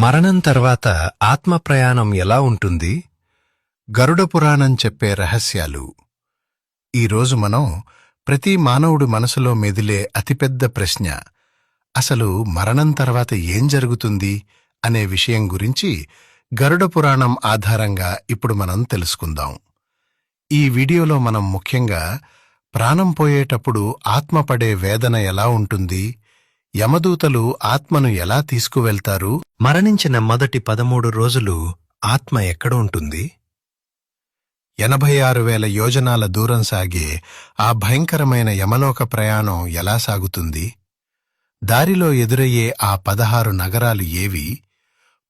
మరణం తర్వాత ఆత్మ ప్రయాణం ఎలా ఉంటుంది? గరుడ పురాణం చెప్పే రహస్యాలు. ఈరోజు మనం ప్రతి మానవుడి మనసులో మెదిలే అతిపెద్ద ప్రశ్న, అసలు మరణం తర్వాత ఏం జరుగుతుంది అనే విషయం గురించి గరుడ పురాణం ఆధారంగా ఇప్పుడు మనం తెలుసుకుందాం. ఈ వీడియోలో మనం ముఖ్యంగా ప్రాణం పోయేటప్పుడు ఆత్మ పడే వేదన ఎలా ఉంటుంది, యమదూతలు ఆత్మను ఎలా తీసుకువెళ్తారు, మరణించిన మొదటి 13 రోజులు ఆత్మ ఎక్కడ ఉంటుంది, 86,000 యోజనాల దూరం సాగే ఆ భయంకరమైన యమలోక ప్రయాణం ఎలా సాగుతుంది, దారిలో ఎదురయ్యే ఆ 16 నగరాలు ఏవి,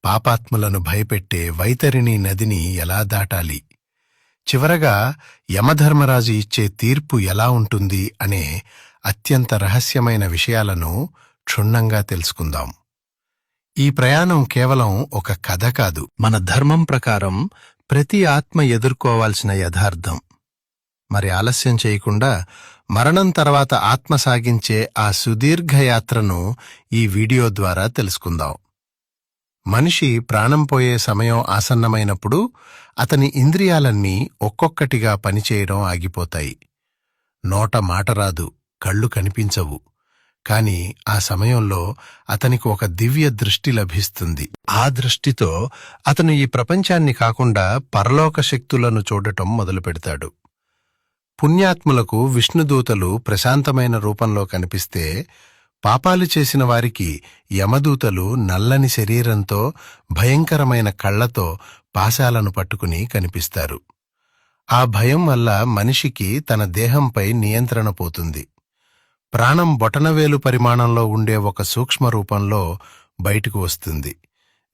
పాపాత్ములను భయపెట్టే వైతరిణీ నదిని ఎలా దాటాలి, చివరగా యమధర్మరాజు ఇచ్చే తీర్పు ఎలా ఉంటుంది అనే అత్యంత రహస్యమైన విషయాలను క్షుణ్ణంగా తెలుసుకుందాం. ఈ ప్రయాణం కేవలం ఒక కథ కాదు, మన ధర్మం ప్రకారం ప్రతి ఆత్మ ఎదుర్కోవాల్సిన యథార్థం. మరి ఆలస్యం చేయకుండా మరణం తర్వాత ఆత్మ సాగించే ఆ సుదీర్ఘ యాత్రను ఈ వీడియో ద్వారా తెలుసుకుందాం. మనిషి ప్రాణం పోయే సమయం ఆసన్నమైనప్పుడు అతని ఇంద్రియాలన్నీ ఒక్కొక్కటిగా పనిచేయడం ఆగిపోతాయి. నోట మాట రాదు, కళ్ళు కనిపించవు. కాని ఆ సమయంలో అతనికి ఒక దివ్య దృష్టి లభిస్తుంది. ఆ దృష్టితో అతను ఈ ప్రపంచాన్ని కాకుండా పరలోక శక్తులను చూడటం మొదలుపెడతాడు. పుణ్యాత్ములకు విష్ణుదూతలు ప్రశాంతమైన రూపంలో కనిపిస్తే, పాపాలు చేసిన వారికి యమదూతలు నల్లని శరీరంతో భయంకరమైన కళ్లతో పాశాలను పట్టుకుని కనిపిస్తారు. ఆ భయం వల్ల మనిషికి తన దేహంపై నియంత్రణ పోతుంది. ప్రాణం బొటనవేలు పరిమాణంలో ఉండే ఒక సూక్ష్మ రూపంలో బయటకు వస్తుంది.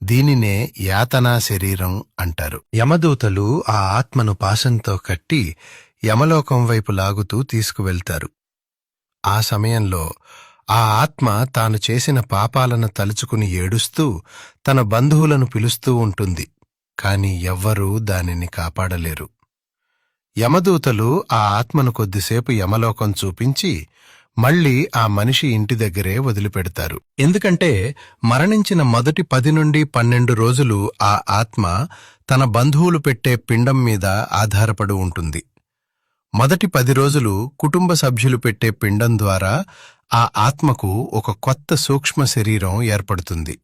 దీనినే యాతనా శరీరం అంటారు. యమదూతలు ఆ ఆత్మను పాశంతో కట్టి యమలోకం వైపు లాగుతూ తీసుకువెళ్తారు. ఆ సమయంలో ఆ ఆత్మ తాను చేసిన పాపాలను తలుచుకుని ఏడుస్తూ తన బంధువులను పిలుస్తూ ఉంటుంది. కాని ఎవ్వరూ దానిని కాపాడలేరు. యమదూతలు ఆ ఆత్మను కొద్దిసేపు యమలోకం చూపించి మళ్లీ ఆ మనిషి ఇంటి దగ్గరే వదిలిపెడతారు. ఎందుకంటే మరణించిన మొదటి 10 నుండి 12 రోజులు ఆ ఆత్మ తన బంధువులు పెట్టే పిండం మీద ఆధారపడి ఉంటుంది. మొదటి 10 రోజులు కుటుంబ సభ్యులు పెట్టే పిండం ద్వారా ఆ ఆత్మకు ఒక కొత్త సూక్ష్మ శరీరం ఏర్పడుతుంది.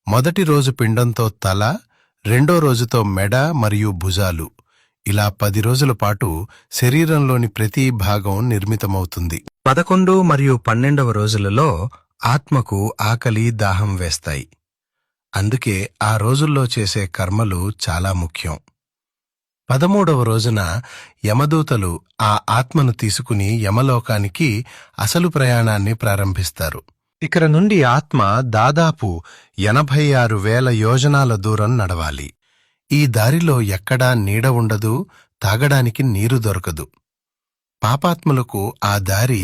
మొదటి రోజు పిండంతో తల, రెండో రోజుతో మెడ మరియు భుజాలు, ఇలా 10 రోజుల పాటు శరీరంలోని ప్రతి భాగం నిర్మితమవుతుంది. 11 మరియు 12వ రోజులలో ఆత్మకు ఆకలి, దాహం వేస్తాయి. అందుకే ఆ రోజుల్లో చేసే కర్మలు చాలా ముఖ్యం. 13వ రోజున యమదూతలు ఆ ఆత్మను తీసుకుని యమలోకానికి అసలు ప్రయాణాన్ని ప్రారంభిస్తారు. ఇక్కడ నుండి ఆత్మ దాదాపు 86,000 యోజనాల దూరం నడవాలి. ఈ దారిలో ఎక్కడా నీడ ఉండదు, తాగడానికి నీరు దొరకదు. పాపాత్ములకు ఆ దారి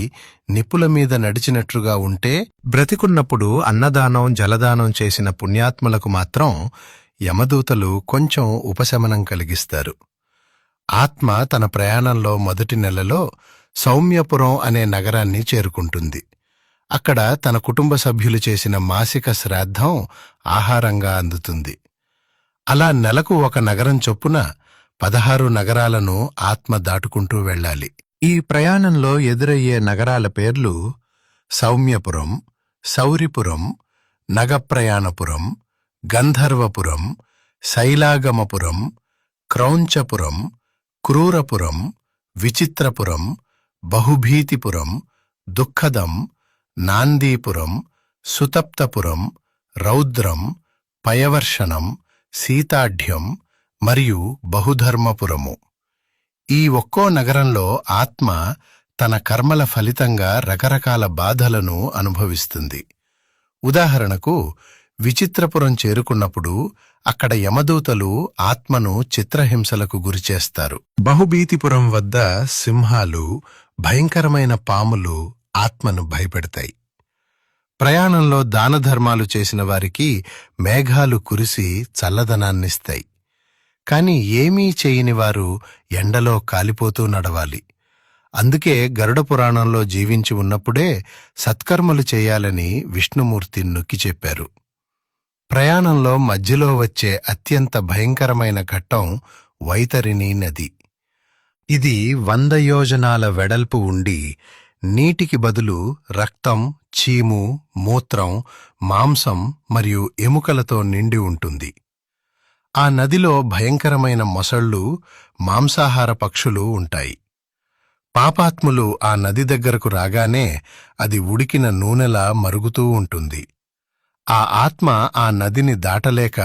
నిప్పుల మీద నడిచినట్లుగా ఉంటే, బ్రతికున్నప్పుడు అన్నదానం, జలదానం చేసిన పుణ్యాత్ములకు మాత్రం యమదూతలు కొంచెం ఉపశమనం కలిగిస్తారు. ఆత్మ తన ప్రయాణంలో మొదటి నెలలో సౌమ్యపురం అనే నగరాన్ని చేరుకుంటుంది. అక్కడ తన కుటుంబ సభ్యులు చేసిన మాసిక శ్రాద్ధం ఆహారంగా అందుతుంది. అలా నెలకు ఒక నగరం చొప్పున 16 నగరాలను ఆత్మ దాటుకుంటూ వెళ్ళాలి. ఈ ప్రయాణంలో ఎదురయ్యే నగరాల పేర్లు సౌమ్యపురం, సౌరిపురం, నగప్రయాణపురం, గంధర్వపురం, శైలాగమపురం, క్రౌంచపురం, క్రూరపురం, విచిత్రపురం, బహుభీతిపురం, దుఃఖదం, నాందీపురం, సుతప్తపురం, రౌద్రం, పయవర్షణం, సీతాఢ్యం మరియు బహుధర్మపురము. ఈ ఒక్కో నగరంలో ఆత్మ తన కర్మల ఫలితంగా రకరకాల బాధలను అనుభవిస్తుంది. ఉదాహరణకు విచిత్రపురం చేరుకున్నప్పుడు అక్కడ యమదూతలు ఆత్మను చిత్రహింసలకు గురిచేస్తారు. బహుభీతిపురం వద్ద సింహాలు, భయంకరమైన పాములు ఆత్మను భయపెడతాయి. ప్రయాణంలో దానధర్మాలు చేసిన వారికి మేఘాలు కురిసి చల్లదనాన్నిస్తాయి. కాని ఏమీ చేయని వారు ఎండలో కాలిపోతూ నడవాలి. అందుకే గరుడ పురాణంలో జీవించి ఉన్నప్పుడే సత్కర్మలు చేయాలని విష్ణుమూర్తి నొక్కి చెప్పారు. ప్రయాణంలో మధ్యలో వచ్చే అత్యంత భయంకరమైన ఘట్టం వైతరిణి నది. ఇది 100 యోజనాల వెడల్పు ఉండి నీటికి బదులు రక్తం, చీము, మూత్రం, మాంసం మరియు ఎముకలతో నిండి ఉంటుంది. ఆ నదిలో భయంకరమైన మొసళ్ళు, మాంసాహార పక్షులు ఉంటాయి. పాపాత్ములు ఆ నది దగ్గరకు రాగానే అది ఉడికిన నూనెలా మరుగుతూ ఉంటుంది. ఆ ఆత్మ ఆ నదిని దాటలేక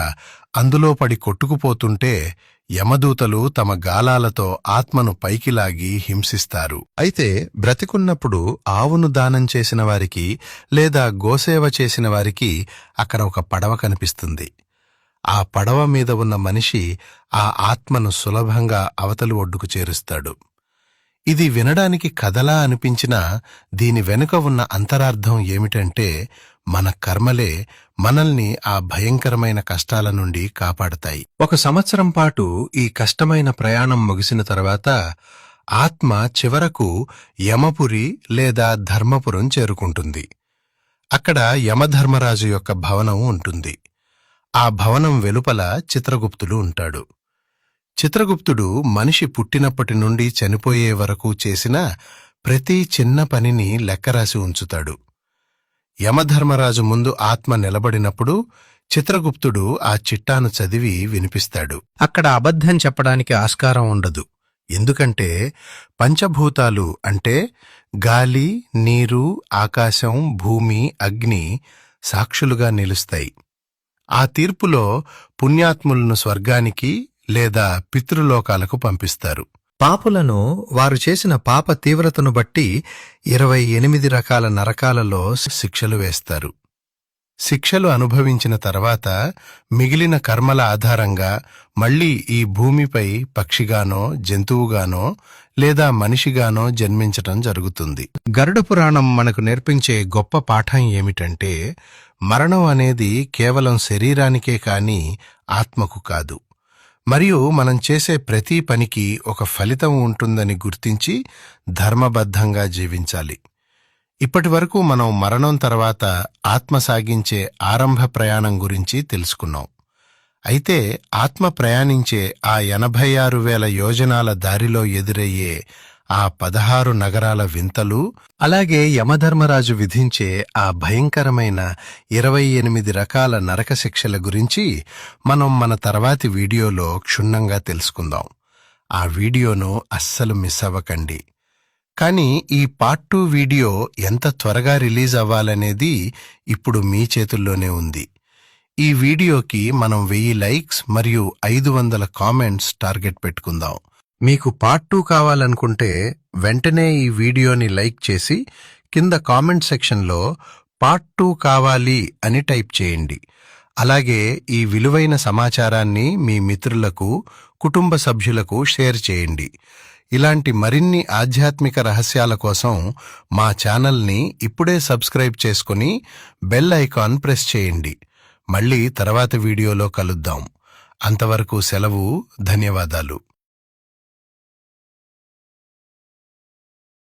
అందులో పడి కొట్టుకుపోతుంటే యమదూతలు తమ గాలాలతో ఆత్మను పైకి లాగి హింసిస్తారు. అయితే బ్రతికున్నప్పుడు ఆవును దానం చేసిన వారికి లేదా గోసేవ చేసిన వారికి అక్కడ ఒక పడవ కనిపిస్తుంది. ఆ పడవ మీద ఉన్న మనిషి ఆ ఆత్మను సులభంగా అవతలి ఒడ్డుకు చేరుస్తాడు. ఇది వినడానికి కథలా అనిపించినా దీని వెనుక ఉన్న అంతరార్థం ఏమిటంటే మన కర్మలే మనల్ని ఆ భయంకరమైన కష్టాల నుండి కాపాడతాయి. 1 సంవత్సరం పాటు ఈ కష్టమైన ప్రయాణం ముగిసిన తర్వాత ఆత్మ చివరకు యమపురి లేదా ధర్మపురం చేరుకుంటుంది. అక్కడ యమధర్మరాజు యొక్క భవనం ఉంటుంది. ఆ భవనం వెలుపల చిత్రగుప్తుడు ఉంటాడు. చిత్రగుప్తుడు మనిషి పుట్టినప్పటి నుండి చనిపోయే వరకు చేసిన ప్రతి చిన్న పనిని లెక్కరాసి ఉంచుతాడు. యమధర్మరాజు ముందు ఆత్మ నిలబడినప్పుడు చిత్రగుప్తుడు ఆ చిట్టాను చదివి వినిపిస్తాడు. అక్కడ అబద్ధం చెప్పడానికి ఆస్కారం ఉండదు. ఎందుకంటే పంచభూతాలు అంటే గాలి, నీరు, ఆకాశం, భూమి, అగ్ని సాక్షులుగా నిలుస్తాయి. ఆ తీర్పులో పుణ్యాత్ములను స్వర్గానికి లేదా పితృలోకాలకు పంపిస్తారు. పాపులను వారు చేసిన పాప తీవ్రతను బట్టి 28 రకాల నరకాలలో శిక్షలు వేస్తారు. శిక్షలు అనుభవించిన తర్వాత మిగిలిన కర్మల ఆధారంగా మళ్లీ ఈ భూమిపై పక్షిగానో, జంతువుగానో లేదా మనిషిగానో జన్మించటం జరుగుతుంది. గరుడ పురాణం మనకు నేర్పించే గొప్ప పాఠం ఏమిటంటే మరణం అనేది కేవలం శరీరానికే కాని ఆత్మకు కాదు. మరియు మనం చేసే ప్రతి పనికి ఒక ఫలితం ఉంటుందని గుర్తించి ధర్మబద్ధంగా జీవించాలి. ఇప్పటివరకు మనం మరణం తర్వాత ఆత్మ సాగించే ఆరంభ ప్రయాణం గురించి తెలుసుకున్నాం. అయితే ఆత్మ ప్రయాణించే ఆ 86,000 యోజనాల దారిలో ఎదురయ్యే ఆ 16 నగరాల వింతలు, అలాగే యమధర్మరాజు విధించే ఆ భయంకరమైన 28 రకాల నరక శిక్షల గురించి మనం మన తర్వాతి వీడియోలో క్షుణ్ణంగా తెలుసుకుందాం. ఆ వీడియోను అస్సలు మిస్ అవ్వకండి. కానీ ఈ పార్ట్ 2 వీడియో ఎంత త్వరగా రిలీజ్ అవ్వాలనేది ఇప్పుడు మీ చేతుల్లోనే ఉంది. ఈ వీడియోకి మనం 1000 లైక్స్ మరియు 500 కామెంట్స్ టార్గెట్ పెట్టుకుందాం. మీకు పార్ట్ 2 కావాలనుకుంటే వెంటనే ఈ వీడియోని లైక్ చేసి కింద కామెంట్ సెక్షన్లో పార్ట్ 2 కావాలి అని టైప్ చేయండి. అలాగే ఈ విలువైన సమాచారాన్ని మీ మిత్రులకు, కుటుంబ సభ్యులకు షేర్ చేయండి. ఇలాంటి మరిన్ని ఆధ్యాత్మిక రహస్యాల కోసం మా ఛానల్ని ఇప్పుడే సబ్స్క్రైబ్ చేసుకుని బెల్ ఐకాన్ ప్రెస్ చేయండి. మళ్ళీ తర్వాతి వీడియోలో కలుద్దాం. అంతవరకు సెలవు. ధన్యవాదాలు.